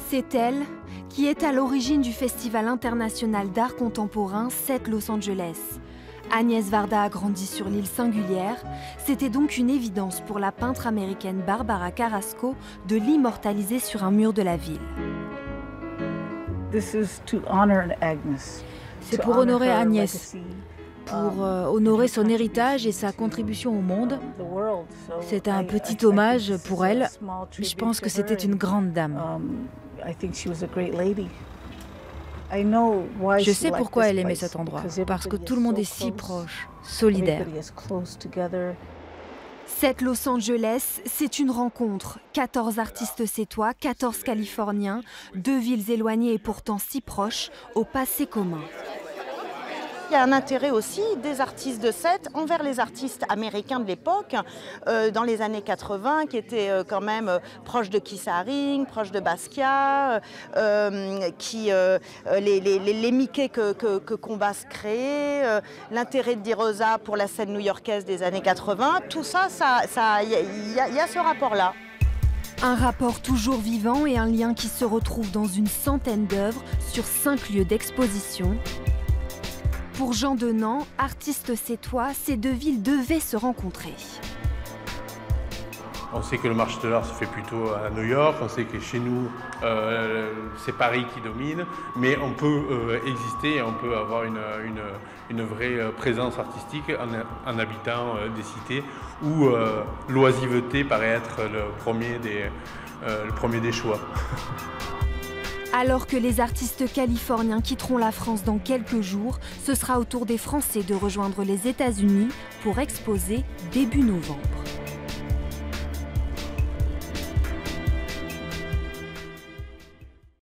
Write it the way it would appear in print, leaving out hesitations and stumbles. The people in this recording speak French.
C'est elle qui est à l'origine du Festival international d'art contemporain 7 Los Angeles. Agnès Varda a grandi sur l'île singulière. C'était donc une évidence pour la peintre américaine Barbara Carrasco de l'immortaliser sur un mur de la ville. C'est pour honorer Agnès, pour honorer son héritage et sa contribution au monde. C'est un petit hommage pour elle. Je pense que c'était une grande dame. Je sais pourquoi elle aimait cet endroit, parce que tout le monde est si proche, solidaire. 7 Los Angeles, c'est une rencontre. 14 artistes sétois, 14 Californiens, 2 villes éloignées et pourtant si proches, au passé commun. Il y a un intérêt aussi des artistes de 7 envers les artistes américains de l'époque, dans les années 80, qui étaient quand même proches de Keith Haring, proches de Basquiat, les Mickey que Combas créait, l'intérêt de Di Rosa pour la scène new-yorkaise des années 80, tout ça, il y a ce rapport-là. Un rapport toujours vivant et un lien qui se retrouve dans une centaine d'œuvres sur 5 lieux d'exposition. Pour Jean Denant, artiste sétois, ces 2 villes devaient se rencontrer. On sait que le marché de l'art se fait plutôt à New York, on sait que chez nous, c'est Paris qui domine, mais on peut exister et on peut avoir une vraie présence artistique en habitant des cités où l'oisiveté paraît être le premier des choix. Alors que les artistes californiens quitteront la France dans quelques jours, ce sera au tour des Français de rejoindre les États-Unis pour exposer début novembre.